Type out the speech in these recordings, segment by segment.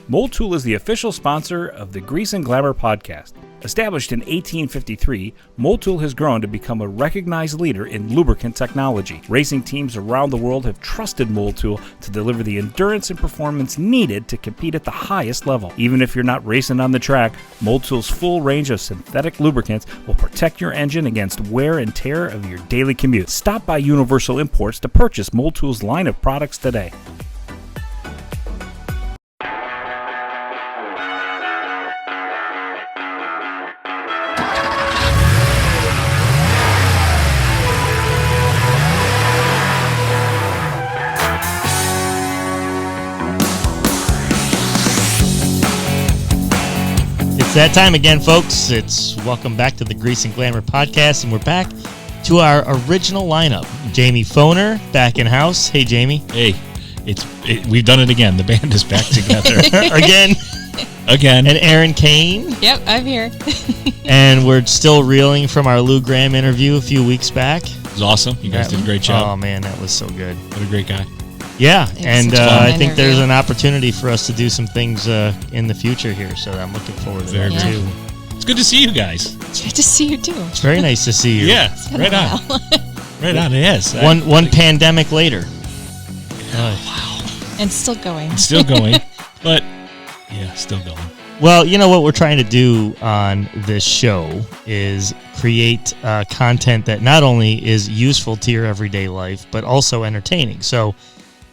Motul is the official sponsor of the Grease and Glamour podcast. Established in 1853, Motul has grown to become a recognized leader in lubricant technology. Racing teams around the world have trusted Motul to deliver the endurance and performance needed to compete at the highest level. Even if you're not racing on the track, Motul's full range of synthetic lubricants will protect your engine against wear and tear of your daily commute. Stop by Universal Imports to purchase Motul's line of products today. It's that time again, folks. It's welcome back to the Grease and Glamour podcast, and we're back to our original lineup. Jamie Foner back in house. Hey, Jamie. Hey, we've done it again. The band is back together again. And Aaron Kane. Yep, I'm here. And we're still reeling from our Lou Graham interview a few weeks back. It was awesome. You guys did a great job. Oh man, that was so good. What a great guy. Yeah, and I think there's an opportunity for us to do some things in the future here, so I'm looking forward to that too. It's good to see you guys. It's good to see you too. It's very nice to see you. Yeah, right on. Right on, it is. One pandemic later. Wow. And still going. Still going, but yeah, still going. Well, you know what we're trying to do on this show is create content that not only is useful to your everyday life, but also entertaining. So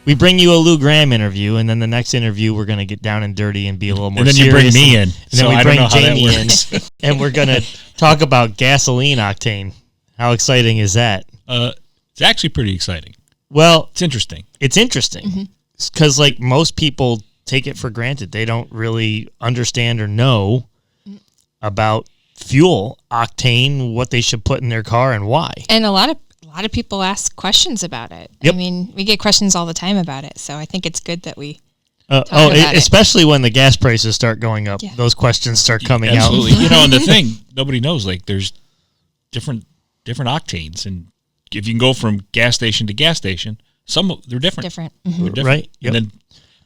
we bring you a Lou Graham interview, and then the next interview we're going to get down and dirty and be a little more serious. And then you bring me in. And then we bring Jamie in, and we're going to talk about gasoline octane. How exciting is that? It's actually pretty exciting. Well, it's interesting. It's interesting because, like, most people take it for granted. They don't really understand or know about fuel, octane, what they should put in their car, and why. And a lot of people ask questions about it. Yep. I mean, we get questions all the time about it, so I think it's good that we talk about it. Especially when the gas prices start going up, those questions start coming out. Absolutely. You know, and the thing, nobody knows, like, there's different octanes, and if you can go from gas station to gas station, they're different. They're different. Right. Yep. And then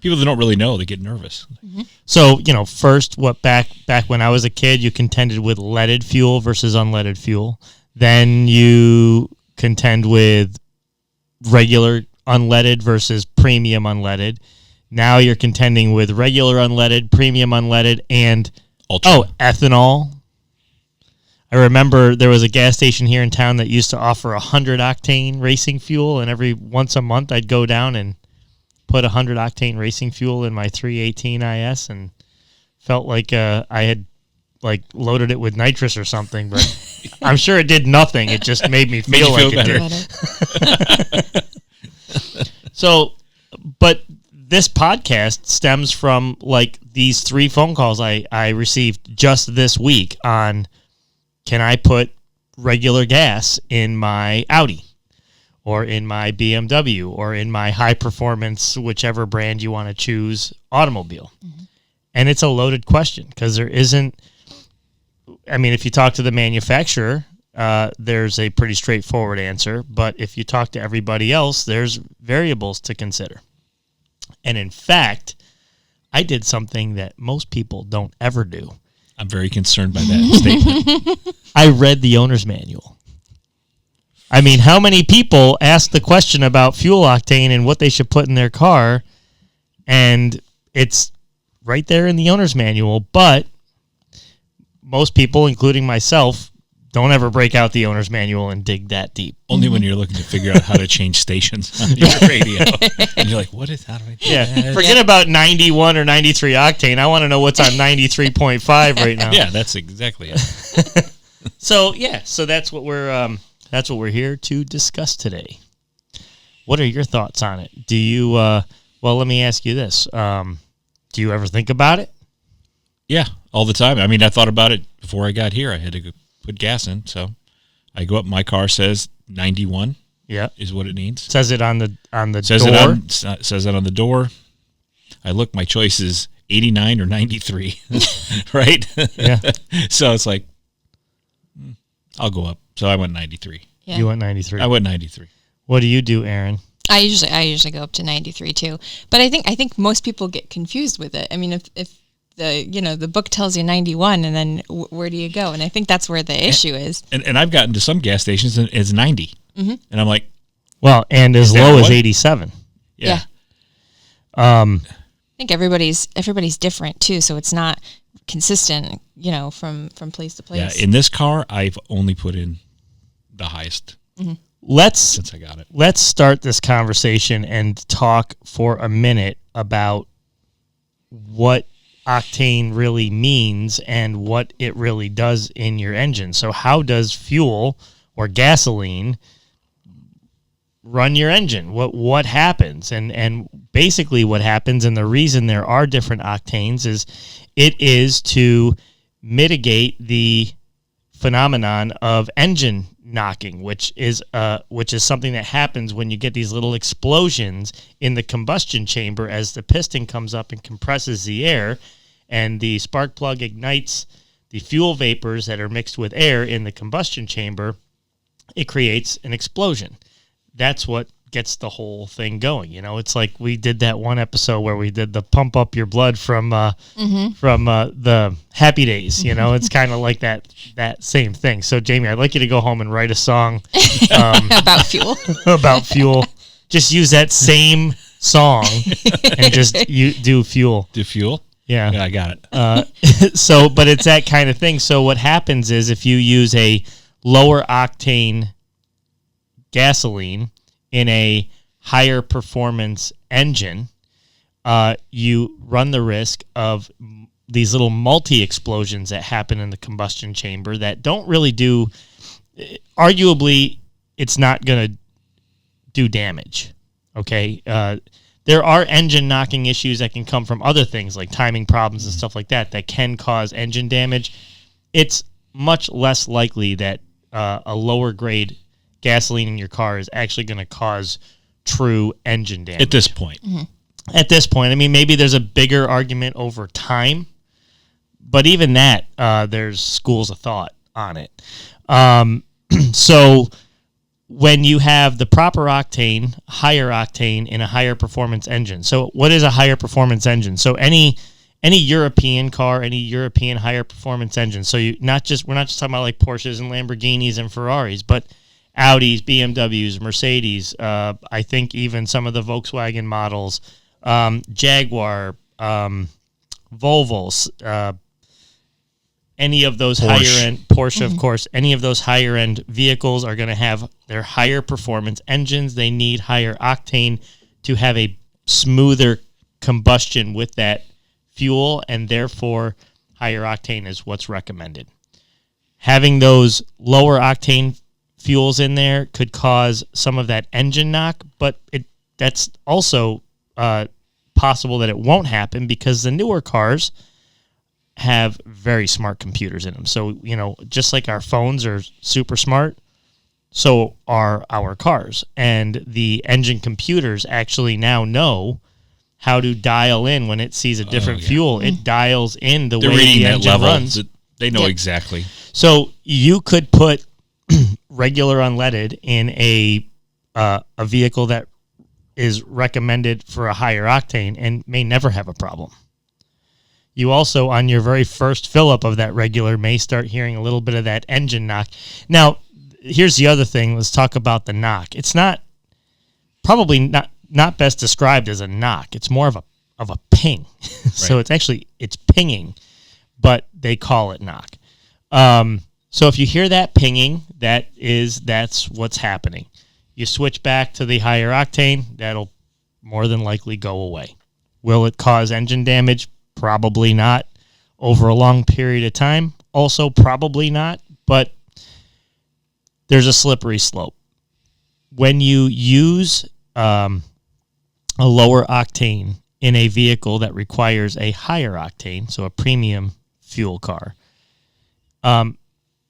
people that don't really know, they get nervous. So, you know, first, back when I was a kid, you contended with leaded fuel versus unleaded fuel. Then you contend with regular unleaded versus premium unleaded. Now you're contending with regular unleaded, premium unleaded, and ethanol. I remember there was a gas station here in town that used to offer 100 octane racing fuel, and every once a month I'd go down and put 100 octane racing fuel in my 318 IS and felt like I had loaded it with nitrous or something, but I'm sure it did nothing. It just made me feel like it did. So, but this podcast stems from like these 3 phone calls I received just this week on, can I put regular gas in my Audi or in my BMW or in my high performance, whichever brand you want to choose, automobile? And it's a loaded question because there isn't, I mean, if you talk to the manufacturer, there's a pretty straightforward answer. But if you talk to everybody else, there's variables to consider. And in fact, I did something that most people don't ever do. I'm very concerned by that statement. I read the owner's manual. I mean, how many people ask the question about fuel octane and what they should put in their car? And it's right there in the owner's manual, but most people, including myself, don't ever break out the owner's manual and dig that deep. Only when you're looking to figure out how to change stations on your radio. And you're like, how do I do that? Forget about 91 or 93 octane. I want to know what's on 93.5 right now. Yeah, that's exactly it. So that's what we're here to discuss today. What are your thoughts on it? Do you, well, let me ask you this. Do you ever think about it? Yeah, all the time. I mean, I thought about it before I got here. I had to go put gas in, so I go up. My car says 91. Yeah, is what it needs. Says it on the says door. Says it on the door. I look. My choice is 89 or 93. Right. Yeah. So it's like, I'll go up. So I went 93. Yeah. You went 93. I went 93. What do you do, Aaron? I usually go up to 93 too. But I think most people get confused with it. I mean, if the book tells you 91, and then where do you go? And I think that's where the issue is. And I've gotten to some gas stations and it's 90, and I'm like, well, and as low as 87. Yeah. I think everybody's different too, so it's not consistent, from place to place. Yeah, in this car, I've only put in the highest since I got it. Let's start this conversation and talk for a minute about what octane really means and what it really does in your engine. So how does fuel or gasoline run your engine? What happens? And basically what happens, and the reason there are different octanes, is it is to mitigate the phenomenon of engine knocking, which is something that happens when you get these little explosions in the combustion chamber as the piston comes up and compresses the air, and the spark plug ignites the fuel vapors that are mixed with air in the combustion chamber. It creates an explosion. That's what gets the whole thing going. It's like we did that one episode where we did the pump up your blood from the Happy Days. It's kind of like that same thing. So Jamie, I'd like you to go home and write a song about fuel. About fuel. Just use that same song and just do fuel. Do fuel? Yeah, I got it. But it's that kind of thing. So what happens is if you use a lower octane gasoline in a higher performance engine, you run the risk of these little multi-explosions that happen in the combustion chamber that don't really do, arguably, it's not going to do damage, okay? There are engine knocking issues that can come from other things like timing problems and stuff like that can cause engine damage. It's much less likely that a lower grade gasoline in your car is actually going to cause true engine damage. At this point. Mm-hmm. At this point. I mean, maybe there's a bigger argument over time, but even that, there's schools of thought on it. So when you have the proper octane, higher octane in a higher performance engine. So what is a higher performance engine? So any European car, any European higher performance engine. So we're not just talking about like Porsches and Lamborghinis and Ferraris, but Audis, BMWs, Mercedes, I think even some of the Volkswagen models, Jaguar, Volvos, any of those higher end, Porsche, of course, any of those higher end vehicles are going to have their higher performance engines. They need higher octane to have a smoother combustion with that fuel, and therefore higher octane is what's recommended. Having those lower octane fuels in there could cause some of that engine knock, but that's also possible that it won't happen because the newer cars have very smart computers in them. So, just like our phones are super smart, so are our cars. And the engine computers actually now know how to dial in when it sees a different fuel. It dials in the way the engine runs. They know exactly. So you could put regular unleaded in a vehicle that is recommended for a higher octane and may never have a problem. You also, on your very first fill-up of that regular, may start hearing a little bit of that engine knock. Now, here's the other thing. Let's talk about the knock. It's probably not best described as a knock. It's more of a ping. So it's pinging, but they call it knock. So if you hear that pinging, that's what's happening. You switch back to the higher octane, that'll more than likely go away. Will it cause engine damage? Probably not. Over a long period of time, also probably not, but there's a slippery slope. When you use a lower octane in a vehicle that requires a higher octane, so a premium fuel car,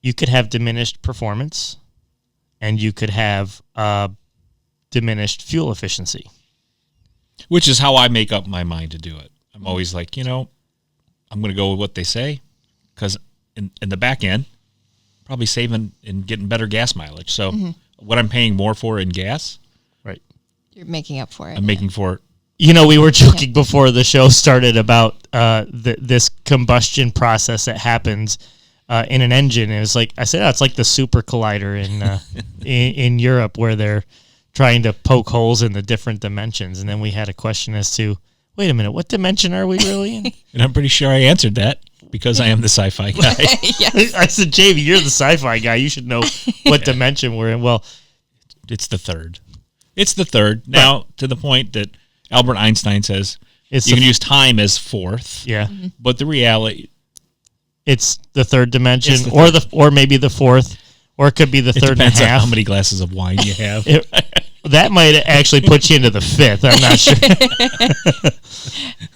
you could have diminished performance and you could have diminished fuel efficiency. Which is how I make up my mind to do it. I'm always like, I'm going to go with what they say because in the back end, probably saving and getting better gas mileage. So what I'm paying more for in gas, right, You're making up for it. I'm making for it. You know, we were joking before the show started about this combustion process that happens in an engine. And it's like I said, it's like the super collider in Europe where they're trying to poke holes in the different dimensions. And then we had a question as to, wait a minute, what dimension are we really in? And I'm pretty sure I answered that because I am the sci-fi guy. Yes. I said, Jamie, you're the sci-fi guy. You should know what dimension we're in. Well, It's the third. It's the third. Now, to the point that Albert Einstein says It's you the can use time as fourth. yeah, But the reality, it's the third dimension, It's the or maybe the fourth, or it could be the it third and a depends on half. how many glasses of wine you have. That might actually put you into the fifth. I'm not sure.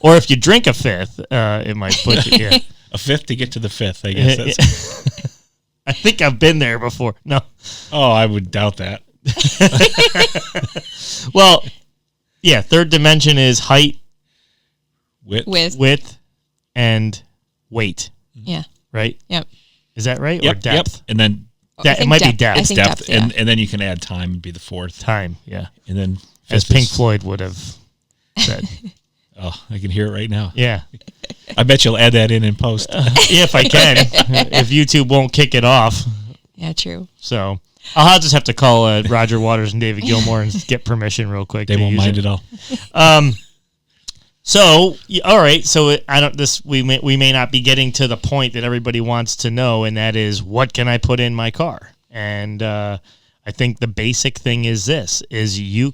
Or if you drink a fifth, it might put you. Yeah. A fifth to get to the fifth, I guess. That's, I think I've been there before. No. oh, I would doubt that. Well, yeah, third dimension is height, With width, and weight, yeah. right? Yep. Is that right? Yep, Or depth? Yep. And then That, it might be depth. I it's think depth, yeah. and then you can add time and be the fourth. Time, yeah. And then As fifth Pink is- Floyd would have said. Oh, I can hear it right now. Yeah. I bet you'll add that in post. If I can. If YouTube won't kick it off. Yeah, true. So I'll just have to call Roger Waters and David Gilmour and get permission real quick. They to won't use mind it. at all. So, all right. So I don't. We may not be getting to the point that everybody wants to know, and that is, what can I put in my car? And I think the basic thing is this: is you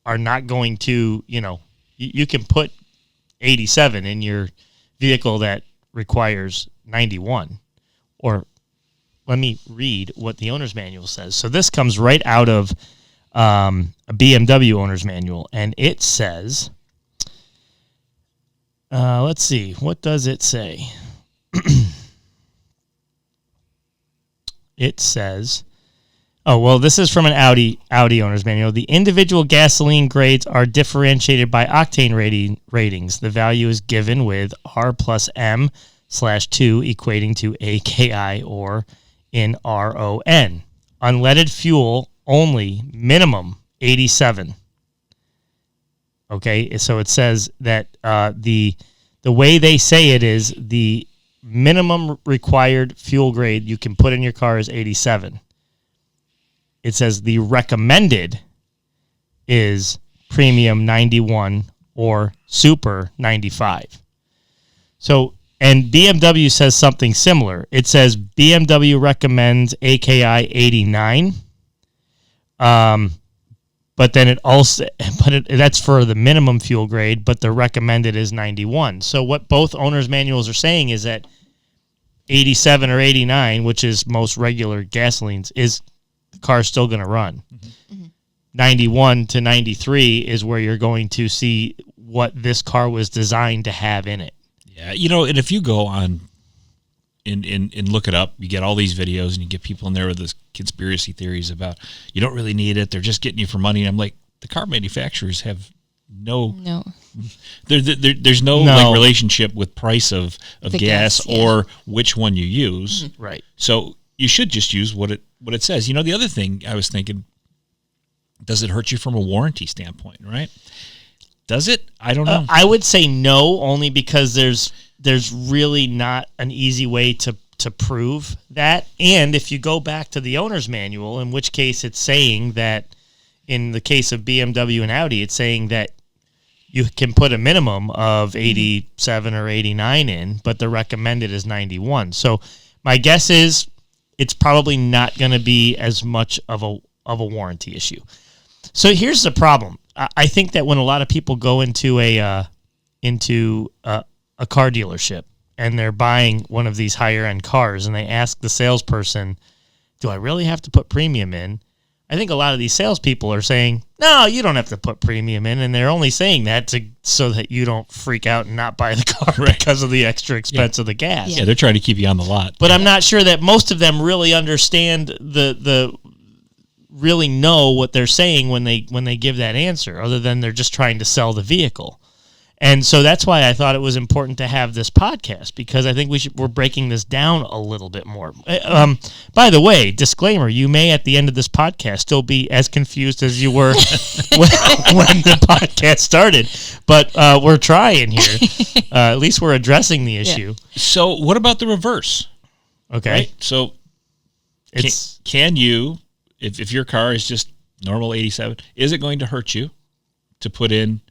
are not going to, you can put 87 in your vehicle that requires 91. Or let me read what the owner's manual says. So this comes right out of a BMW owner's manual, and it says. Let's see. What does it say? It says, oh, well, this is from an Audi owner's manual. The individual gasoline grades are differentiated by octane ratings. The value is given with R plus M/2 equating to AKI or in RON. Unleaded fuel only, minimum 87. Okay, so it says that the way they say it is the minimum required fuel grade you can put in your car is 87. It says the recommended is premium 91 or super 95. So, and BMW says something similar. It says BMW recommends AKI 89. But then it also, that's for the minimum fuel grade, but the recommended is 91. So what both owners' manuals are saying is that 87 or 89, which is most regular gasolines, is the car's still going to run. Mm-hmm. 91 to 93 is where you're going to see what this car was designed to have in it. Yeah, and if you go on and look it up, you get all these videos and you get people in there with this conspiracy theories about you don't really need it, they're just getting you for money. And I'm like, the car manufacturers have no there's no. Like relationship with price of gas or which one you use. Mm-hmm. Right. So you should just use what it says. The other thing I was thinking, does it hurt you from a warranty standpoint, right? Does it? I don't know. I would say no, only because there's really not an easy way to prove that. And if you go back to the owner's manual, in which case it's saying that in the case of BMW and Audi, it's saying that you can put a minimum of 87 or 89 in, but the recommended is 91. So my guess is it's probably not going to be as much of a warranty issue. So here's the problem. I think that when a lot of people go into a car dealership and they're buying one of these higher end cars and they ask the salesperson, do I really have to put premium in? I think a lot of these salespeople are saying, no, you don't have to put premium in. And they're only saying that so that you don't freak out and not buy the car because of the extra expense of the gas. Yeah, they're trying to keep you on the lot. But I'm not sure that most of them really understand really know what they're saying when they give that answer, other than they're just trying to sell the vehicle. And so that's why I thought it was important to have this podcast, because I think we're breaking this down a little bit more. By the way, disclaimer, you may at the end of this podcast still be as confused as you were when the podcast started, but we're trying here. At least we're addressing the issue. So what about the reverse? Okay. Right? So can you, if your car is just normal 87, is it going to hurt you to put in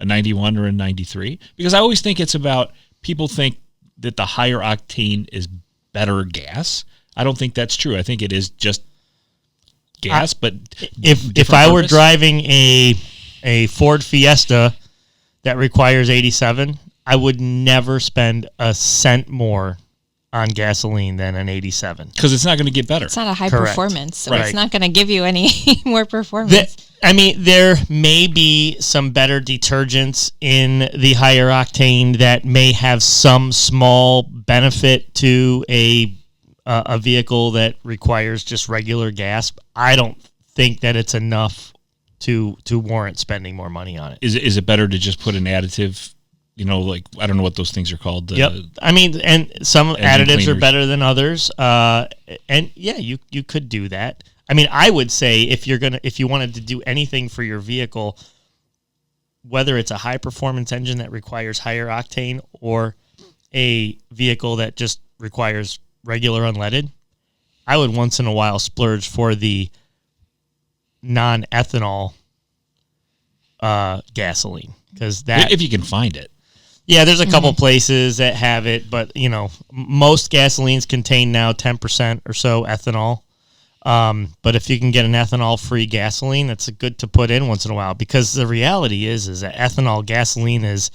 a 91 or a 93? Because I always think it's about, people think that the higher octane is better gas. I don't think that's true. I think it is just gas, but if I were driving a Ford Fiesta that requires 87, I would never spend a cent more on gasoline than an 87. Because it's not going to get better. It's not a high Correct. performance, so Right. it's not going to give you any more performance. There may be some better detergents in the higher octane that may have some small benefit to a vehicle that requires just regular gas. I don't think that it's enough to warrant spending more money on it. Is it better to just put an additive? Like, I don't know what those things are called. Yep. And some additives cleaners are better than others. And yeah, you could do that. I would say if you wanted to do anything for your vehicle, whether it's a high performance engine that requires higher octane or a vehicle that just requires regular unleaded, I would once in a while splurge for the non-ethanol gasoline, because that, if you can find it. Yeah, there's a couple places that have it, but most gasolines contain now 10% or so ethanol. But if you can get an ethanol-free gasoline, that's good to put in once in a while, because the reality is that ethanol gasoline is,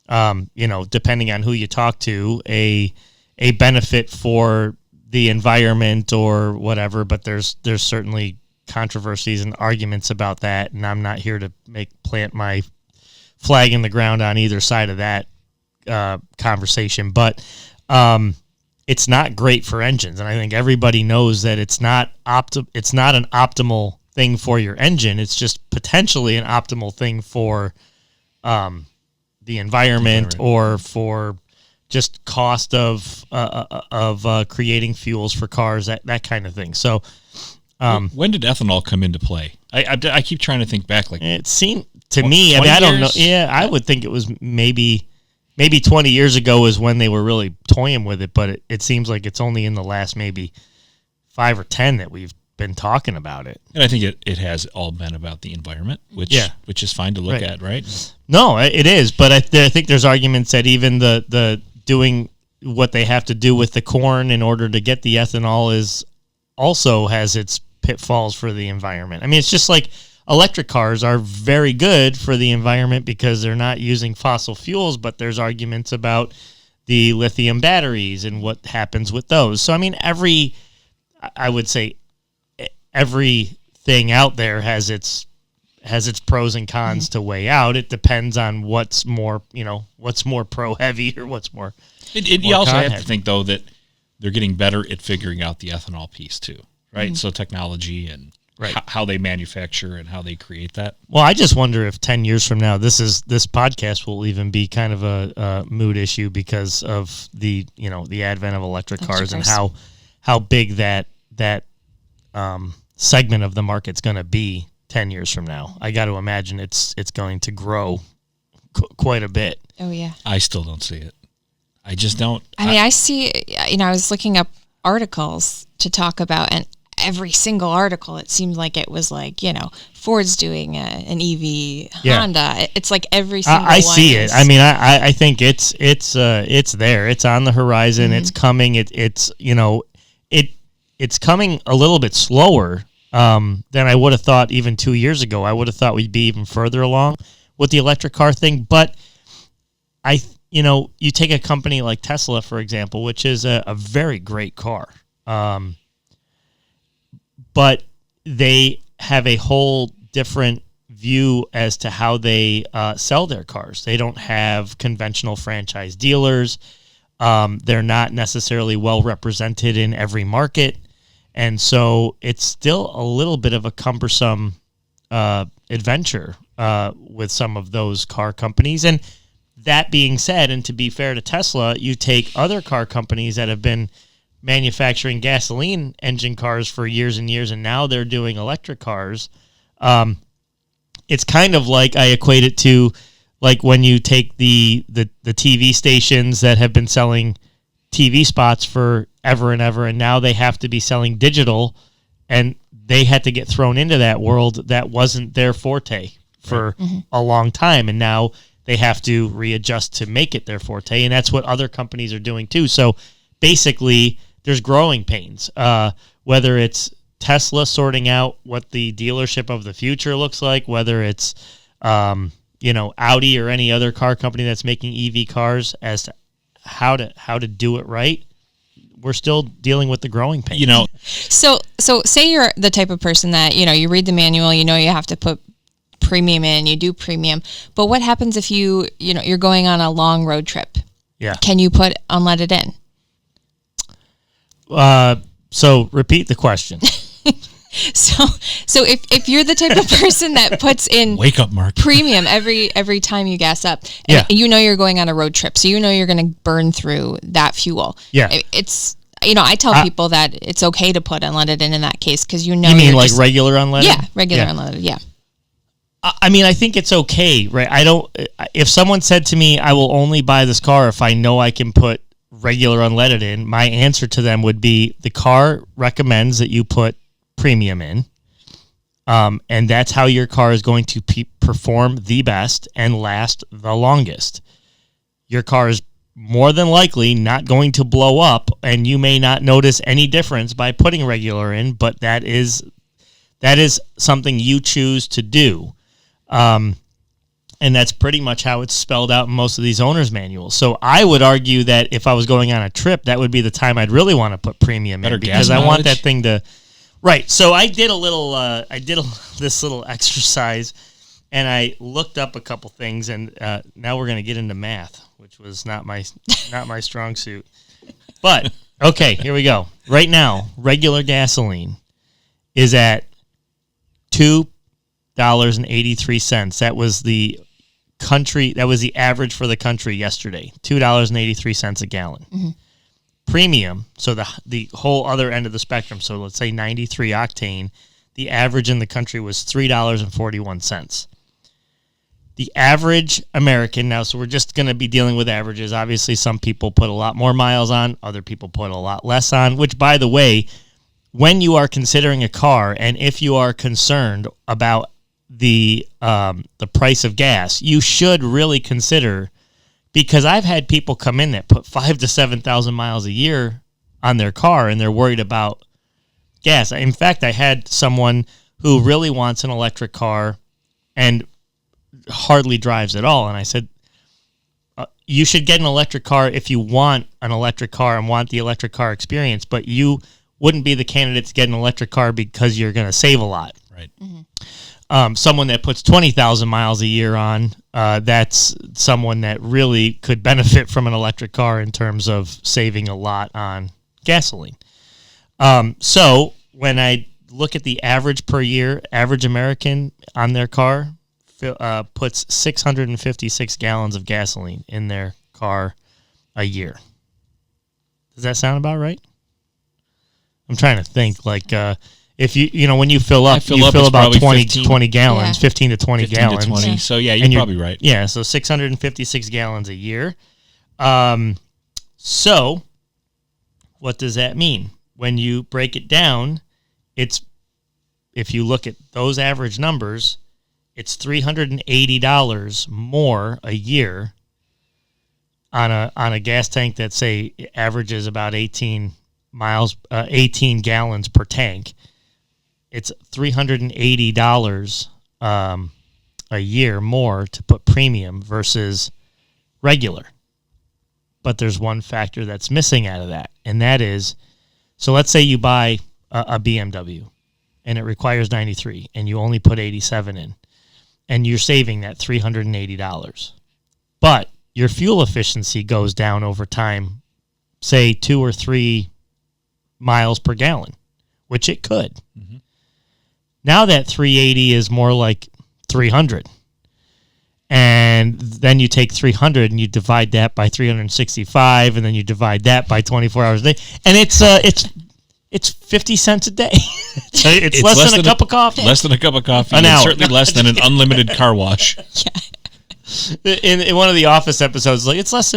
depending on who you talk to, a benefit for the environment or whatever. But there's certainly controversies and arguments about that, and I'm not here to plant my flag in the ground on either side of that conversation. But it's not great for engines, and I think everybody knows that it's not an optimal thing for your engine. It's just potentially an optimal thing for the environment or for just cost of creating fuels for cars, that kind of thing. So when did ethanol come into play? I keep trying to think back. Like, it seemed to me, I don't know. Yeah, I would think it was maybe 20 years ago is when they were really toying with it, but it seems like it's only in the last maybe 5 or 10 that we've been talking about it. And I think it has all been about the environment, which is fine to look at, right? No, it is, but I think there's arguments that even the doing what they have to do with the corn in order to get the ethanol also has its pitfalls for the environment. It's just like electric cars are very good for the environment because they're not using fossil fuels, but there's arguments about the lithium batteries and what happens with those. So, I would say everything out there has its pros and cons to weigh out. It depends on what's more pro heavy or what's more. You also have to think, though, that they're getting better at figuring out the ethanol piece too, right? Mm-hmm. So technology and how they manufacture and how they create that. Well, I just wonder if 10 years from now, this podcast will even be kind of a mood issue because of the advent of electric cars and how big that segment of the market's going to be 10 years from now. I got to imagine it's going to grow quite a bit. Oh yeah. I still don't see it. I just don't. I see. I was looking up articles to talk about, and every single article, it seemed like it was like, Ford's doing an EV, Honda. It's like every single one. I see it. I think it's there. It's on the horizon. Mm-hmm. It's coming. It's coming a little bit slower than I would have thought even 2 years ago. I would have thought we'd be even further along with the electric car thing. But you take a company like Tesla, for example, which is a very great car. But they have a whole different view as to how they sell their cars. They don't have conventional franchise dealers. They're not necessarily well represented in every market. And so it's still a little bit of a cumbersome adventure with some of those car companies. And That being said, and to be fair to Tesla, you take other car companies that have been manufacturing gasoline engine cars for years and years, and now they're doing electric cars. It's kind of like, I equate it to like when you take the TV stations that have been selling TV spots for ever and ever, and now they have to be selling digital, and they had to get thrown into that world that wasn't their forte for a long time, and now they have to readjust to make it their forte, and that's what other companies are doing too. So basically, there's growing pains, whether it's Tesla sorting out what the dealership of the future looks like, whether it's Audi or any other car company that's making EV cars, as to how to do it right. We're still dealing with the growing pains. So say you're the type of person that, you read the manual, you have to put premium in, you do premium, but what happens if you're going on a long road trip? Yeah. Can you put unleaded in? So repeat the question. So if you're the type of person that puts in wake up, Mark, premium every time you gas up, yeah, and you're going on a road trip, so you're going to burn through that fuel. Yeah, it's I tell people that it's okay to put unleaded in that case, because you mean like regular unleaded? Yeah, regular unleaded. Yeah. I mean, I think it's okay, right? If someone said to me, I will only buy this car if I know I can put regular unleaded in, my answer to them would be, the car recommends that you put premium in, and that's how your car is going to perform the best and last the longest. Your car is more than likely not going to blow up, and you may not notice any difference by putting regular in, but that is something you choose to do. And that's pretty much how it's spelled out in most of these owner's manuals. So I would argue that if I was going on a trip, that would be the time I'd really want to put premium in, because I want that thing to... Right. So I did this little exercise, and I looked up a couple things, and now we're going to get into math, which was not my strong suit. But okay, here we go. Right now, regular gasoline is at $2.83. That was the average for the country yesterday. $2.83 a gallon. Mm-hmm. Premium, so the whole other end of the spectrum, so let's say 93 octane, the average in the country was $3.41. The average American, now, so we're just going to be dealing with averages. Obviously, some people put a lot more miles on, other people put a lot less on, which, by the way, when you are considering a car, and if you are concerned about the price of gas, you should really consider, because I've had people come in that put 5,000 to 7,000 miles a year on their car, and they're worried about gas. In fact, I had someone who really wants an electric car and hardly drives at all, and I said, you should get an electric car if you want an electric car and want the electric car experience, but you wouldn't be the candidate to get an electric car because you're going to save a lot. Right. Mm-hmm. Someone that puts 20,000 miles a year on, that's someone that really could benefit from an electric car in terms of saving a lot on gasoline. So when I look at the average per year, average American on their car puts 656 gallons of gasoline in their car a year. Does that sound about right? I'm trying to think, like, if when you fill up, you fill about 20 gallons, 15 to 20 gallons. 20. Yeah. So, yeah, you're probably right. Yeah, so 656 gallons a year. So what does that mean? When you break it down, if you look at those average numbers, it's $380 more a year on a gas tank that, say, averages about 18 gallons per tank. It's $380 a year more to put premium versus regular. But there's one factor that's missing out of that, and that is, so let's say you buy a BMW, and it requires 93, and you only put 87 in, and you're saving that $380. But your fuel efficiency goes down over time, say 2 or 3 miles per gallon, which it could. Mm-hmm. Now that 380 is more like 300. And then you take 300 and you divide that by 365, and then you divide that by 24 hours a day, and it's 50 cents a day. it's less than a cup of coffee. Less than a cup of coffee. An and hour. Certainly less than an unlimited car wash. In one of the Office episodes, like it's less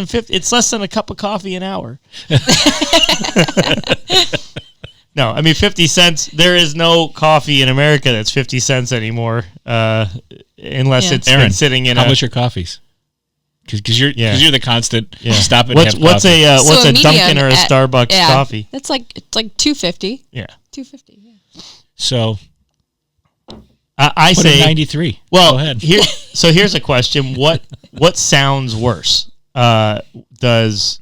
than a cup of coffee an hour. No, I mean 50 cents. There is no coffee in America that's 50 cents anymore, unless it's Aaron, been sitting in. How much your coffees? Because you're the constant stop and what's have what's coffee. what's So a medium Dunkin' or a Starbucks coffee? It's like $2.50. Yeah. $2.50. Yeah. So I put say it 93. Well, Go ahead. So here's a question: what sounds worse? Does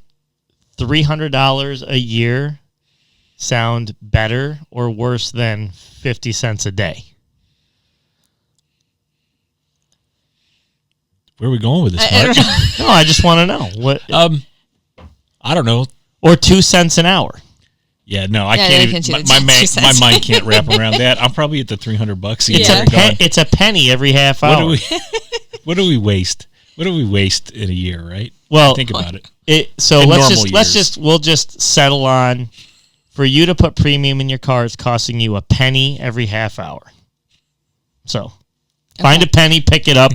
$300 a year sound better or worse than 50 cents a day? Where are we going with this, I Mark? don't know. No, I just want to know what. I don't know. Or 2 cents an hour. Yeah, no, I Yeah, can't they even. can do My, the my, 2 cents. my mind can't wrap around that. I'm probably at the $300 a year. Yeah. It's a penny every half hour. What do we waste? What do we waste in a year, right? Well, Think about it. So In let's normal just years. we'll just settle on, for you to put premium in your car, it's costing you a penny every half hour. So find a penny, pick it up.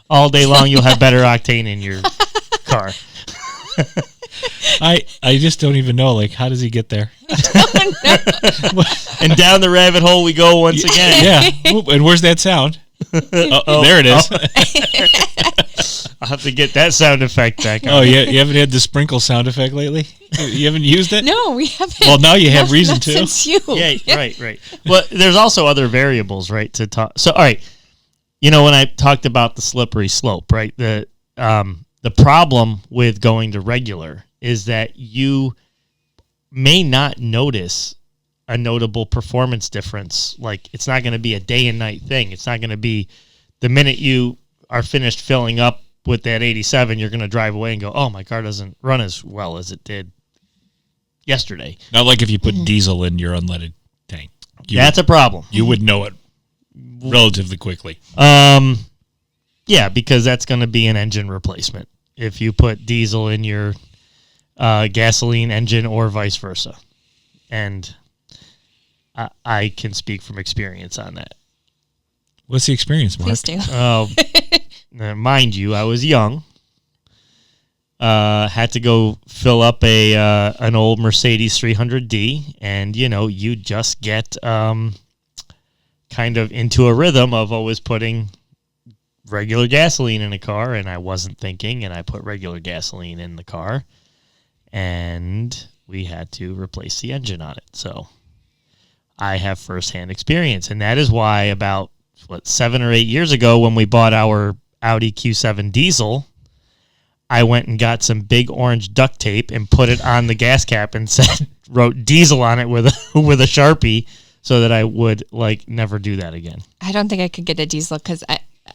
All day long, you'll have better octane in your car. I just don't even know. Like, how does he get there? And down the rabbit hole we go once again. Yeah. Oop, and where's that sound? There it is. I'll have to get that sound effect back on. Oh, yeah. You haven't had the sprinkle sound effect lately? You haven't used it? No, we haven't. Well, now you have Not- reason not to. Since you. Yeah, right. Well, there's also other variables, right, to talk. So, all right, when I talked about the slippery slope, right, the problem with going to regular is that you may not notice a notable performance difference. Like, it's not going to be a day and night thing. It's not going to be the minute you are finished filling up with that 87, you're going to drive away and go, oh, my car doesn't run as well as it did yesterday. Not like if you put diesel in your unleaded tank. That's a problem. You would know it relatively quickly. Yeah, because that's going to be an engine replacement if you put diesel in your gasoline engine or vice versa. And I can speak from experience on that. What's the experience, Mark? Please do. Mind you, I was young. Had to go fill up an old Mercedes 300D, and you just get kind of into a rhythm of always putting regular gasoline in a car, and I wasn't thinking, and I put regular gasoline in the car, and we had to replace the engine on it. So I have firsthand experience, and that is why about 7 or 8 years ago when we bought our Audi Q7 diesel, I went and got some big orange duct tape and put it on the gas cap and wrote diesel on it with a Sharpie, so that I would never do that again. I don't think I could get a diesel because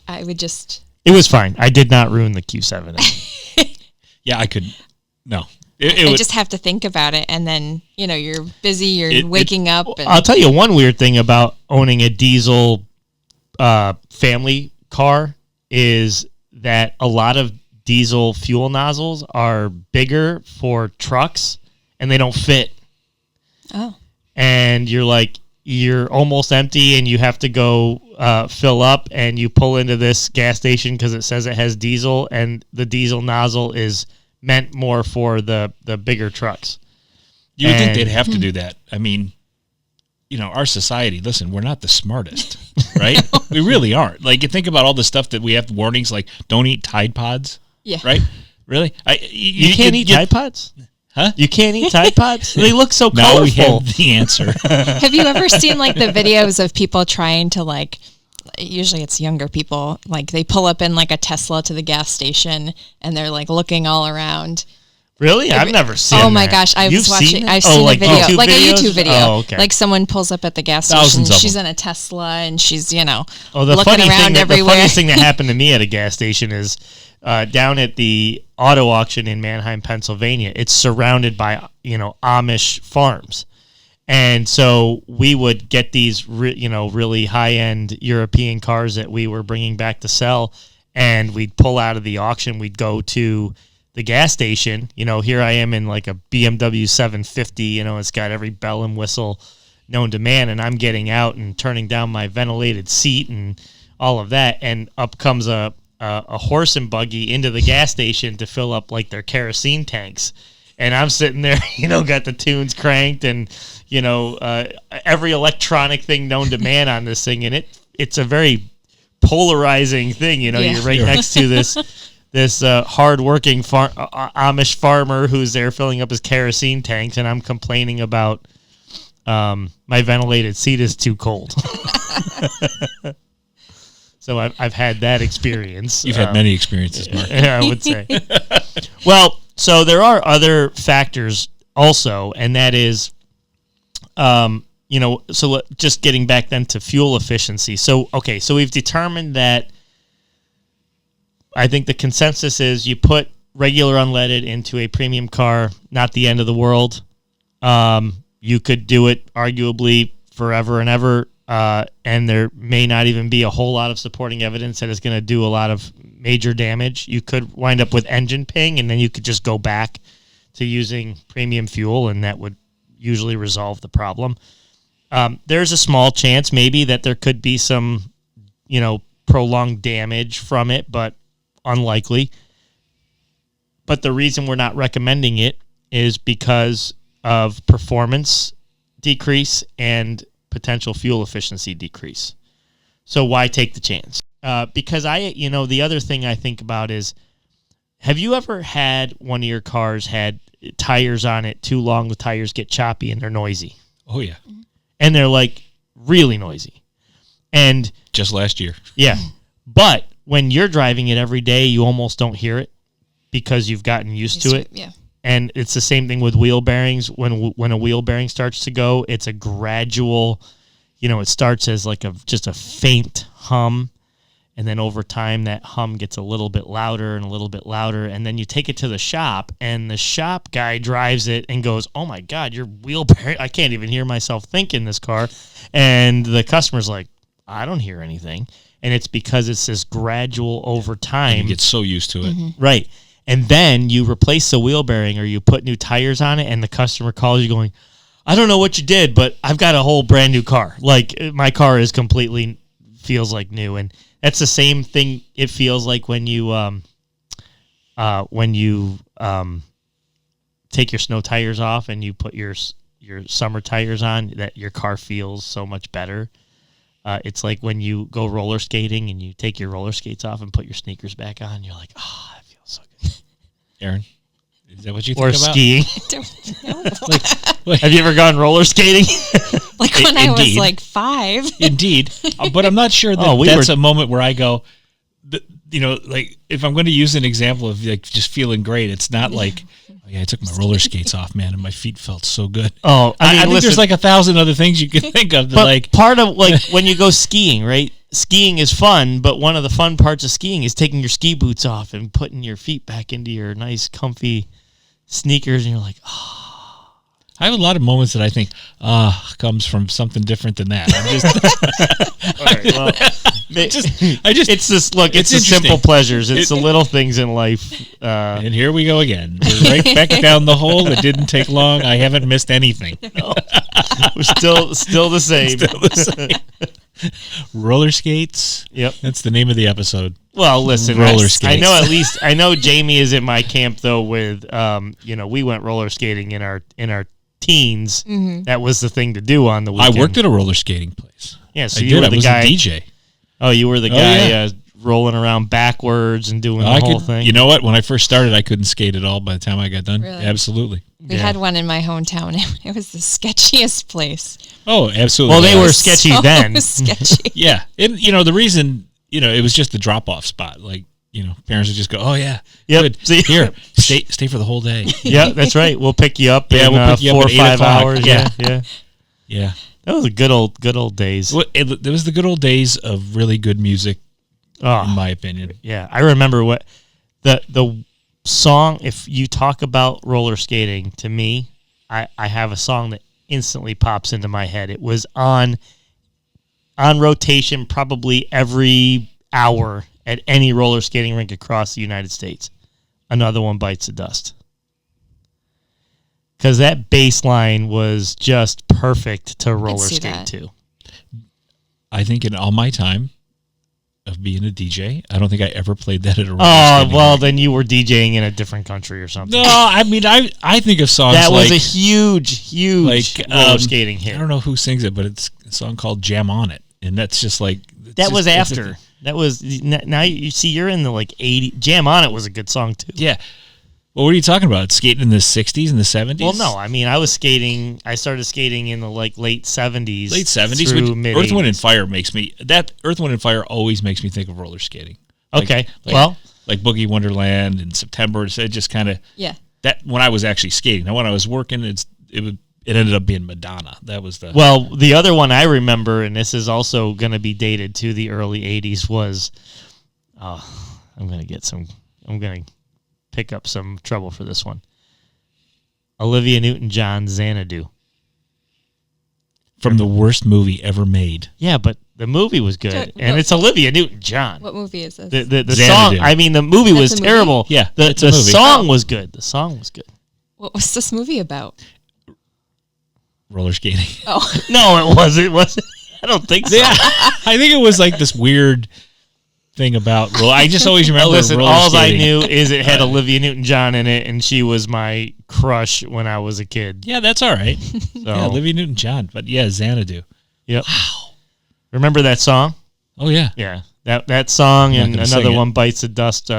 I would just. It was fine. I did not ruin the Q7. Yeah, I could. No. I just have to think about it, and then you're busy. You're waking up. And I'll tell you one weird thing about owning a diesel family car is that a lot of diesel fuel nozzles are bigger for trucks, and they don't fit. Oh. And you're almost empty, and you have to go fill up, and you pull into this gas station because it says it has diesel, and the diesel nozzle is meant more for the bigger trucks. You would think they'd have to do that. I mean, our society, listen, we're not the smartest, right? We really aren't. Like, you think about all the stuff that we have warnings, like don't eat Tide Pods. Yeah. Right? Really? You can't eat Tide Pods? Huh? You can't eat Tide Pods? They look so Now colorful. we have the answer. Have you ever seen the videos of people trying to usually it's younger people, they pull up in a Tesla to the gas station and they're looking all around. Really? I've never seen Oh my that. gosh, I You've was watching. seen it? I've seen a video, YouTube a videos? YouTube video. Oh, okay. Someone pulls up at the gas Thousands station. of She's them. in a Tesla and she's The looking funny around thing everywhere. The funniest thing that happened to me at a gas station is down at the auto auction in Manheim, Pennsylvania. It's surrounded by Amish farms, and so we would get these really high end European cars that we were bringing back to sell, and we'd pull out of the auction. We'd go to the gas station. Here I am in like a BMW 750. It's got every bell and whistle known to man, and I'm getting out and turning down my ventilated seat and all of that, and up comes a horse and buggy into the gas station to fill up like their kerosene tanks. And I'm sitting there, got the tunes cranked and, every electronic thing known to man on this thing. And it's a very polarizing thing. You're right next to this hardworking Amish farmer who's there filling up his kerosene tanks. And I'm complaining about my ventilated seat is too cold. So I've had that experience. You've had many experiences, Mark. I would say. Well, so there are other factors also, and that is, so just getting back then to fuel efficiency. So we've determined that I think the consensus is you put regular unleaded into a premium car, not the end of the world. You could do it arguably forever and ever. And there may not even be a whole lot of supporting evidence that it's going to do a lot of major damage. You could wind up with engine ping, and then you could just go back to using premium fuel, and that would usually resolve the problem. There's a small chance maybe that there could be some, prolonged damage from it, but unlikely. But the reason we're not recommending it is because of performance decrease and potential fuel efficiency decrease. So why take the chance? Because the other thing I think about is, have you ever had one of your cars had tires on it too long, the tires get choppy and they're noisy? Oh, yeah. And they're like really noisy. And just last year. Yeah. But when you're driving it every day, you almost don't hear it because you've gotten used to it. Yeah. And it's the same thing with wheel bearings. When a wheel bearing starts to go, it's a gradual, it starts as like just a faint hum. And then over time, that hum gets a little bit louder and a little bit louder. And then you take it to the shop, and the shop guy drives it and goes, "Oh my God, your wheel bearing, I can't even hear myself think in this car." And the customer's like, "I don't hear anything." And it's because it's this gradual over time. And you get so used to it. Mm-hmm. Right. And then you replace the wheel bearing or you put new tires on it, and the customer calls you going, "I don't know what you did, but I've got a whole brand new car. Like, my car is completely feels like new." And that's the same thing it feels like when you take your snow tires off and you put your summer tires on, that your car feels so much better. It's like when you go roller skating and you take your roller skates off and put your sneakers back on, you're like, "Oh, that feels so good." Aaron, is that what you think Or about? skiing. No. Have you ever gone roller skating? Like when I was Indeed. like 5. Indeed. But I'm not sure that that's a moment where I go, like if I'm going to use an example of like just feeling great, it's not like, "Oh yeah, I took my roller skates off, man, and my feet felt so good." Oh, I think there's like 1,000 other things you can think of. But Like part of like when you go skiing, right? Skiing is fun, but one of the fun parts of skiing is taking your ski boots off and putting your feet back into your nice, comfy sneakers, and you're like, "Oh." I have a lot of moments that I think comes from something different than that. I'm just, All right, well, it's this look. It's the interesting. simple pleasures. It's the little things in life. And here we go again. We're right back down the hole. It didn't take long. I haven't missed anything. We're still the same. Still the same. Roller skates. Yep. That's the name of the episode. Well, listen, Roller skates. I know Jamie is in my camp though. With we went roller skating in our teens. Mm-hmm. That was the thing to do on the weekend. I worked at a roller skating place. Yeah, so I you did. were I the was guy. a DJ. Oh, you were the guy yeah. rolling around backwards and doing the whole thing. You know what? When I first started, I couldn't skate at all. By the time I got done, Really? Absolutely. We had one in my hometown. It was the sketchiest place. Oh, absolutely. Well, they were So sketchy then. sketchy. Yeah, and the reason it was just the drop-off spot. Like parents would just go, "Oh yeah, Yep. good. See? Here, stay for the whole day." Yeah, that's right. We'll pick you up Yeah, in we'll pick you up 4 or at 8 5 o'clock. hours. Yeah. Yeah. Yeah. That was the good old days. Well, it was the good old days of really good music, Oh, in my opinion. yeah. I remember what the song. If you talk about roller skating, to me, I have a song that instantly pops into my head. It was on rotation probably every hour at any roller skating rink across the United States. Another One Bites the Dust. Because that bass line was just perfect to roller skate to. I think in all my time of being a DJ, I don't think I ever played that at a roller skating rink. Then you were DJing in a different country or something. No, I mean, I think of songs that like... was a huge roller skating hit. I don't know who sings it, but it's a song called Jam On It. And that's just like... That was after. That was... Now you see, you're in the 80... Jam On It was a good song, too. Yeah. Well, what are you talking about? Skating in the 60s and the 70s? Well, no. I mean, I started skating in the late 70s. Late 70s? Through mid-80s. Earth, Wind, and Fire makes me... Earth, Wind, and Fire always makes me think of roller skating. Okay. Like Boogie Wonderland in September. It just kind of... Yeah. That when I was actually skating. Now, when I was working, it ended up being Madonna. That was the... Well, the other one I remember, and this is also going to be dated to the early 80s, was... I'm going to pick up some trouble for this one. Olivia Newton-John, Xanadu. From the worst movie ever made. Yeah, but the movie was good, and it's Olivia Newton-John. What movie is this? The song, I mean, the movie was terrible. Yeah, the song was good. The song was good. What was this movie about? Roller skating. Oh. No, it wasn't. I don't think so. Yeah, I think it was like this weird thing about... Well, I just always remember Listen, roller all I skating. knew is it had Olivia Newton-John in it, and she was my crush when I was a kid. Yeah, that's all right. So, Yeah, Olivia Newton-John. But yeah, Xanadu. Yep. Wow. Remember that song? Oh, yeah. Yeah. That song and gonna Another sing it. One Bites the Dust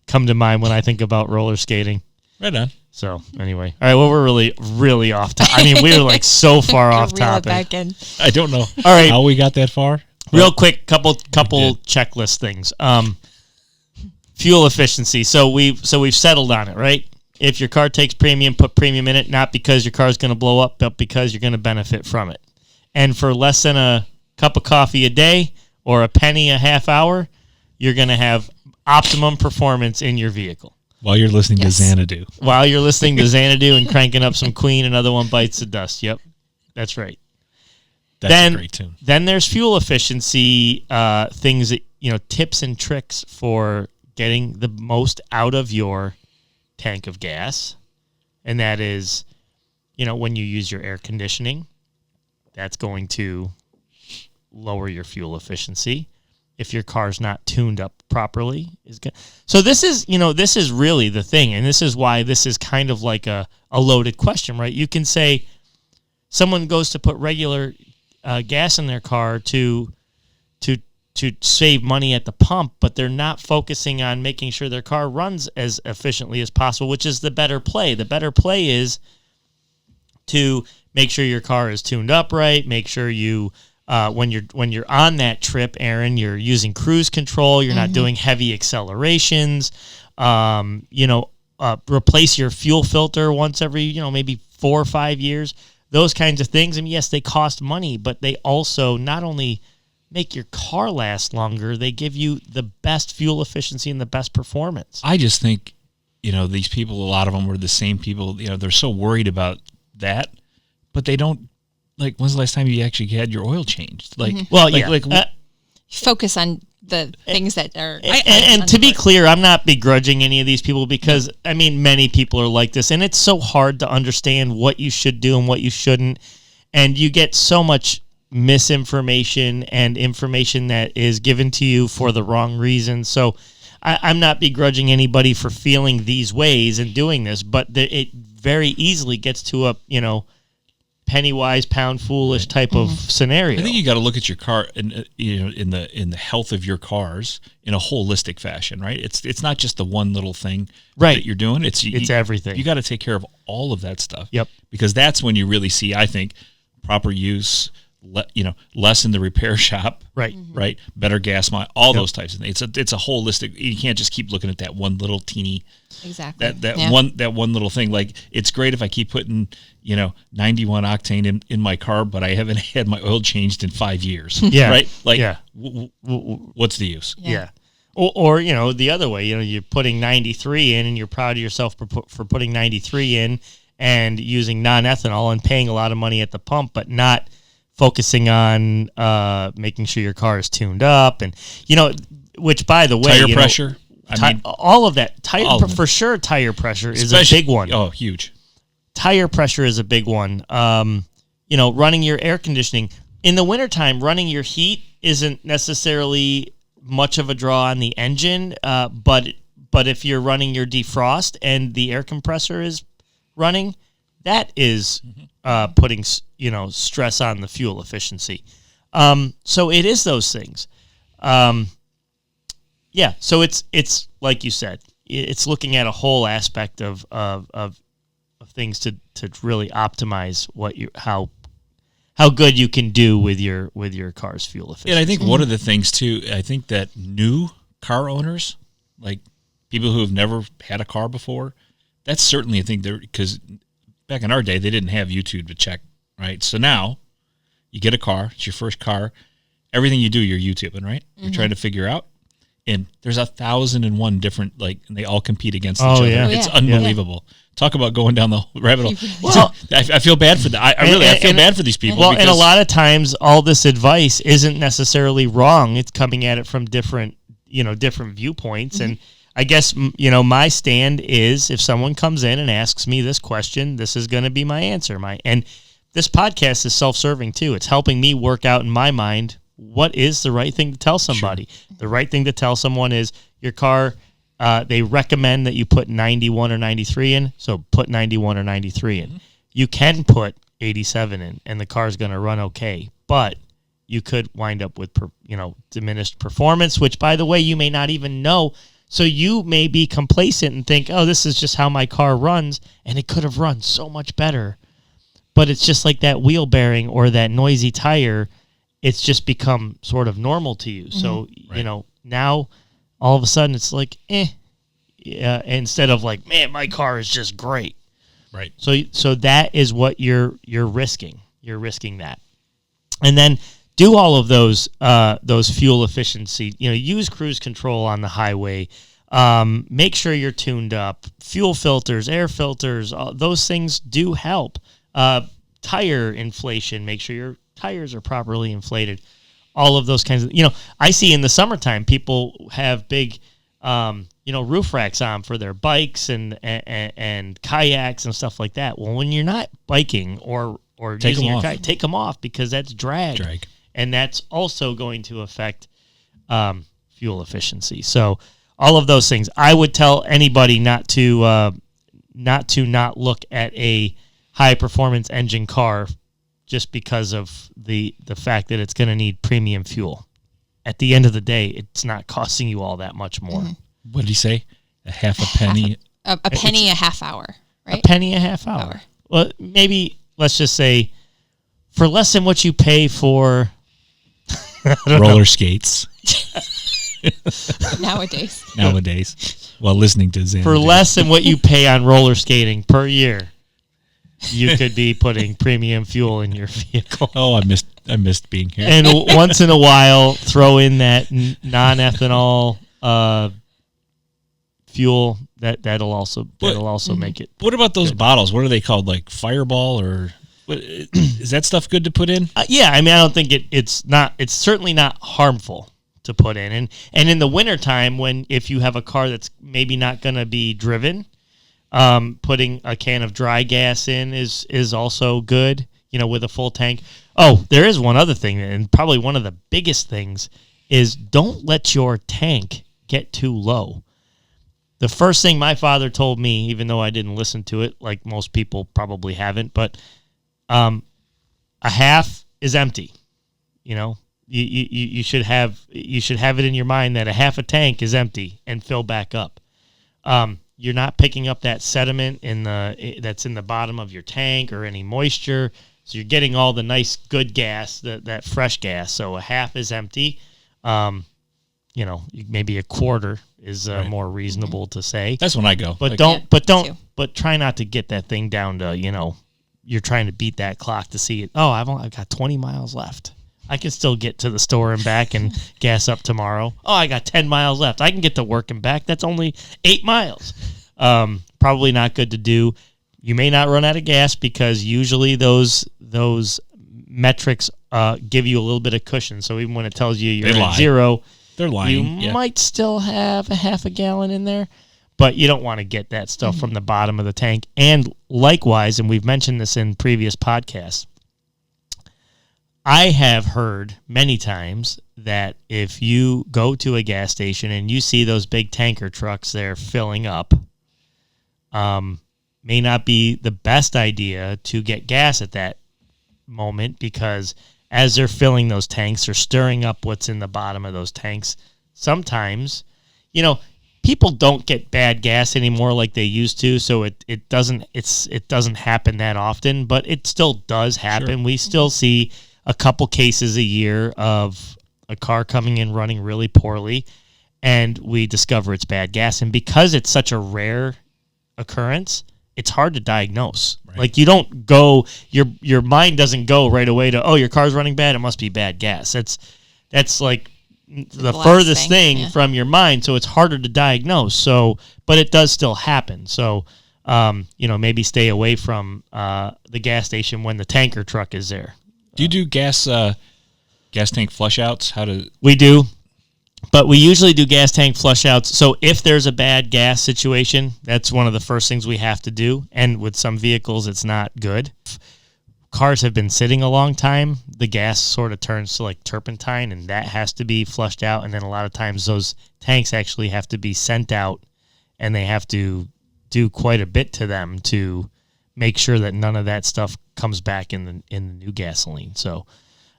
come to mind when I think about roller skating. Right on. So, anyway. All right, well, we're really off topic. I mean, we were like so far off Reel it topic. back in. I don't know All right. how we got that far. Real quick, couple checklist things. Fuel efficiency. So we've settled on it, right? If your car takes premium, put premium in it, not because your car is going to blow up, but because you're going to benefit from it. And for less than a cup of coffee a day or a penny a half hour, you're going to have optimum performance in your vehicle. While you're listening to Xanadu. While you're listening to Xanadu and cranking up some Queen, Another One Bites the Dust. Yep, that's right. That's a great tune. Then there's fuel efficiency things that, tips and tricks for getting the most out of your tank of gas. And that is, when you use your air conditioning, that's going to lower your fuel efficiency. If your car's not tuned up properly, so this is really the thing, and this is why this is kind of like a loaded question, right? You can say someone goes to put regular gas in their car to save money at the pump, but they're not focusing on making sure their car runs as efficiently as possible, which is the better play. The better play is to make sure your car is tuned up right, make sure you when you're on that trip, Aaron, you're using cruise control, you're not doing heavy accelerations, replace your fuel filter once every, maybe 4 or 5 years. Those kinds of things. I mean, yes, they cost money, but they also not only make your car last longer, they give you the best fuel efficiency and the best performance. I just think, these people, a lot of them were the same people, they're so worried about that, but they don't, when's the last time you actually had your oil changed? Focus on the things that are... And to be clear, I'm not begrudging any of these people because, many people are like this, and it's so hard to understand what you should do and what you shouldn't, and you get so much misinformation and information that is given to you for the wrong reason. So I'm not begrudging anybody for feeling these ways and doing this, but it very easily gets to a, penny wise, pound foolish type of scenario. I think you got to look at your car in the health of your cars in a holistic fashion, right? It's not just the one little thing that you're doing. It's everything. You got to take care of all of that stuff. Yep. Because that's when you really see, I think, proper use. Less in the repair shop, right? Right, better gas mile, all those types of things. It's a holistic. You can't just keep looking at that one little teeny, that one little thing. Like, it's great if I keep putting 91 octane in my car, but I haven't had my oil changed in 5 years. Yeah, right. Like, yeah. What's the use? Yeah. Or the other way. You're putting 93 in, and you're proud of yourself for putting 93 in and using non-ethanol and paying a lot of money at the pump, but not focusing on making sure your car is tuned up. And, which by the way, tire pressure. All of that for sure. Tire pressure is a big one. Oh, huge. Tire pressure is a big one. Running your air conditioning in the wintertime, running your heat isn't necessarily much of a draw on the engine, but if you're running your defrost and the air compressor is running, that is putting stress on the fuel efficiency. So it is those things. So it's like you said, it's looking at a whole aspect of things to really optimize how good you can do with your car's fuel efficiency. And I think one of the things too, I think that new car owners, like people who have never had a car before, that's certainly a thing there, because back in our day they didn't have YouTube to check, right? So now you get a car, it's your first car, everything you do you're YouTubing, right? You're trying to figure out. And there's 1,001 different, and they all compete against each other. Yeah. It's unbelievable. Talk about going down the rabbit hole. Well, I feel bad for I feel bad for these people. Well, and a lot of times, all this advice isn't necessarily wrong. It's coming at it from different viewpoints. And I guess my stand is, if someone comes in and asks me this question, this is going to be my answer. And this podcast is self-serving too. It's helping me work out in my mind what is the right thing to tell somebody. Sure. The right thing to tell someone is your car, they recommend that you put 91 or 93 in, so put 91 or 93 in. You can put 87 in, and the car's going to run okay, but you could wind up with diminished performance, which, by the way, you may not even know. So you may be complacent and think, oh, this is just how my car runs, and it could have run so much better. But it's just like that wheel bearing or that noisy tire. It's just become sort of normal to you. So, now all of a sudden it's like, instead of like, man, my car is just great. Right. So that is what you're risking. You're risking that. And then do all of those fuel efficiency, use cruise control on the highway. Make sure you're tuned up. Fuel filters, air filters, those things do help. Tire inflation, make sure your tires are properly inflated, all of those kinds of, I see in the summertime people have big, roof racks on for their bikes and kayaks and stuff like that. Well, when you're not biking or using your kayak, take them off, because that's drag. And that's also going to affect fuel efficiency. So all of those things, I would tell anybody not to look at a high performance engine car just because of the fact that it's going to need premium fuel. At the end of the day, it's not costing you all that much more. What did he say? A half a penny? A penny a half hour, right? A penny a half hour. Well, maybe, let's just say, for less than what you pay for roller skates. Nowadays. While listening to Xanadu. For less than what you pay on roller skating per year, you could be putting premium fuel in your vehicle. Oh, I missed being here. And once in a while, throw in that non-ethanol fuel. That'll also make it. What about those good. bottles? What are they called? Like Fireball, or is that stuff good to put in? Yeah, I don't think it's not. It's certainly not harmful to put in. And in the wintertime, if you have a car that's maybe not going to be driven, putting a can of dry gas in is also good, with a full tank. Oh, there is one other thing, and probably one of the biggest things is, don't let your tank get too low. The first thing my father told me, even though I didn't listen to it, like most people probably haven't, but a half is empty. You should have it in your mind that a half a tank is empty and fill back up. You're not picking up that sediment that's in the bottom of your tank or any moisture, so you're getting all the nice good gas, that fresh gas. So a half is empty. Maybe a quarter is more reasonable to say. That's when I go. But try not to get that thing down to you're trying to beat that clock to see it. Oh, I've got 20 miles left. I can still get to the store and back and gas up tomorrow. Oh, I got 10 miles left. I can get to work and back. That's only 8 miles. Probably not good to do. You may not run out of gas, because usually those metrics give you a little bit of cushion. So even when it tells you you're at zero, They're lying. You might still have a half a gallon in there, but you don't want to get that stuff from the bottom of the tank. And likewise, and we've mentioned this in previous podcasts, I have heard many times that if you go to a gas station and you see those big tanker trucks there filling up, may not be the best idea to get gas at that moment, because as they're filling those tanks, they're stirring up what's in the bottom of those tanks. Sometimes, people don't get bad gas anymore like they used to, so it doesn't happen that often, but it still does happen. Sure. We still see a couple cases a year of a car coming in running really poorly, and we discover it's bad gas. And because it's such a rare occurrence, it's hard to diagnose. Right. Like, you don't go, your mind doesn't go right away to, oh, your car's running bad, it must be bad gas. That's like the furthest thing from your mind, so it's harder to diagnose. So, but it does still happen. So, maybe stay away from the gas station when the tanker truck is there. Do you do gas tank flush outs? We do, but we usually do gas tank flush outs. So if there's a bad gas situation, that's one of the first things we have to do. And with some vehicles, it's not good. If cars have been sitting a long time, the gas sort of turns to like turpentine, and that has to be flushed out. And then a lot of times those tanks actually have to be sent out, and they have to do quite a bit to them to make sure that none of that stuff comes back in the new gasoline. So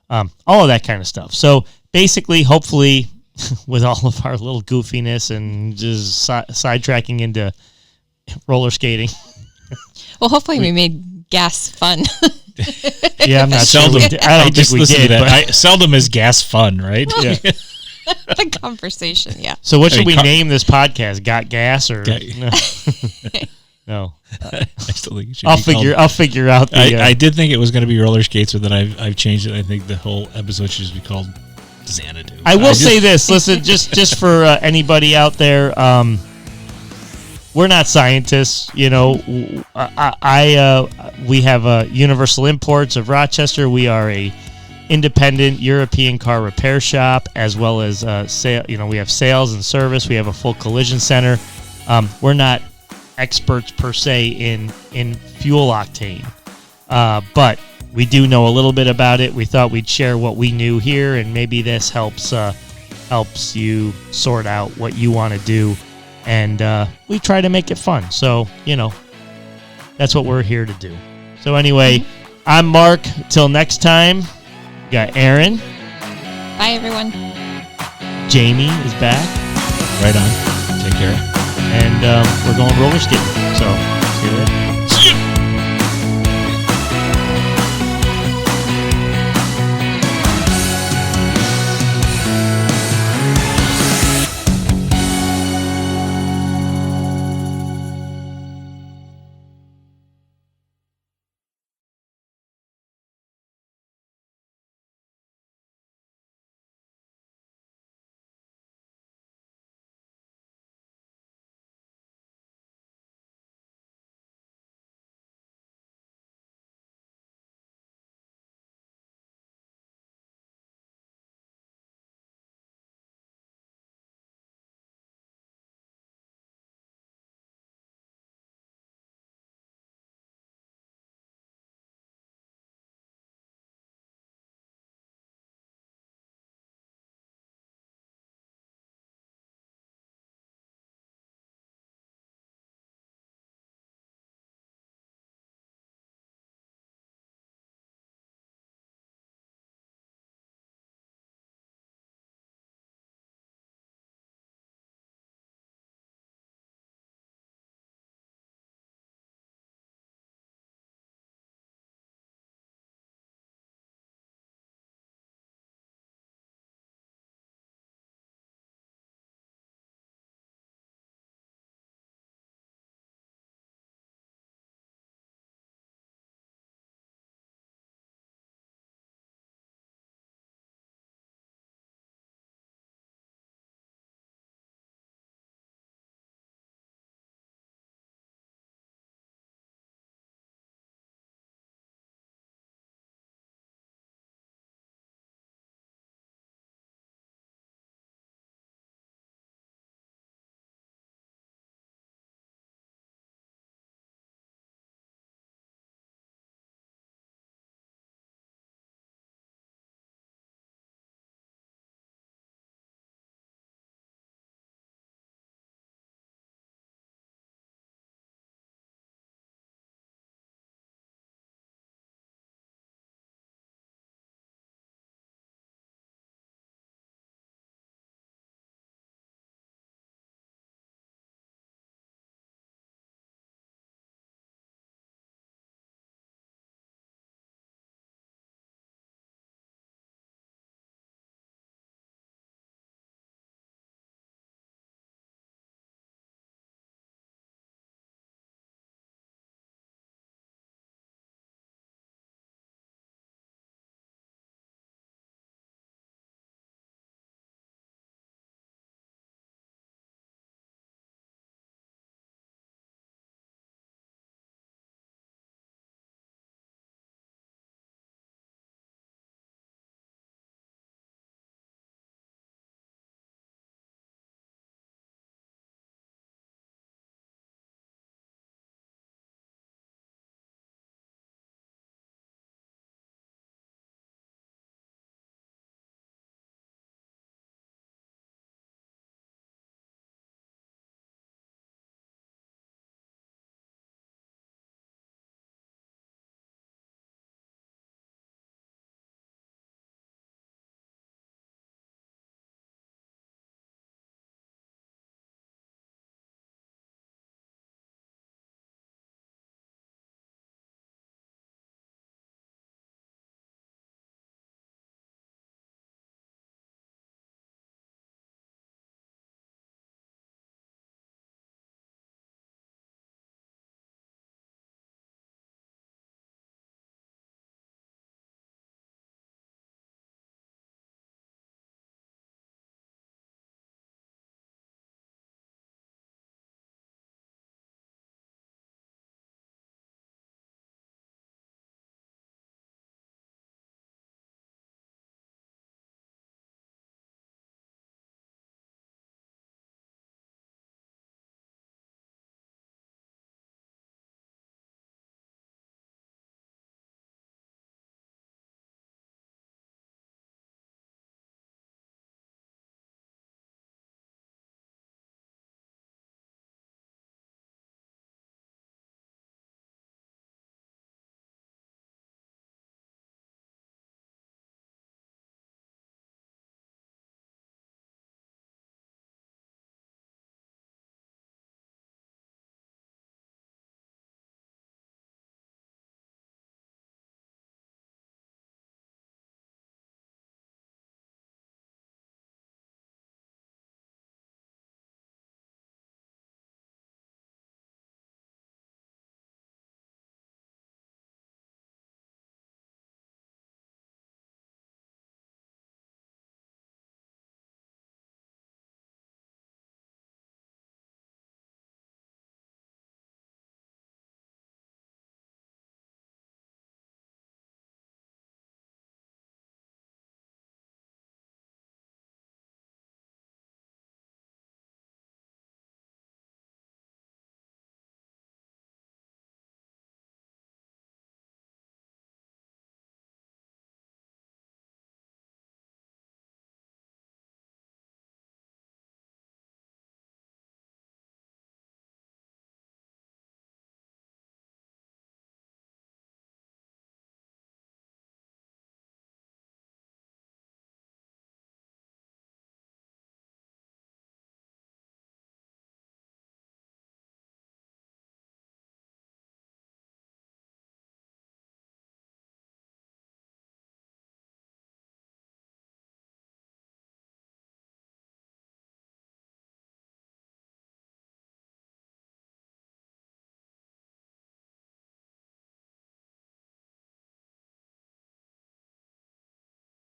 all of that kind of stuff. So basically, hopefully, with all of our little goofiness and just sidetracking into roller skating. Well, hopefully we made gas fun. Yeah, I'm not seldom. Sure I don't think we did. But seldom is gas fun, right? Yeah. The conversation, yeah. So what should we name this podcast? Got gas or no? No. I still think it should I'll figure out the. I did think it was going to be roller skates, but then I've changed it. I think the whole episide should just be called Xanadu. I will say this. Listen, just for anybody out there, we're not scientists. We have Universal Imports of Rochester. We are a independent European car repair shop, as well as we have sales and service. We have a full collision center. We're not experts per se in fuel octane, but we do know a little bit about it. We thought we'd share what we knew here, and maybe this helps you sort out what you want to do, and we try to make it fun. So that's what we're here to do. So anyway, I'm Mark. Till next time, we got Aaron. Bye, everyone. Jamie is back. Right on. Take care. And we're going roller skating. So see you later.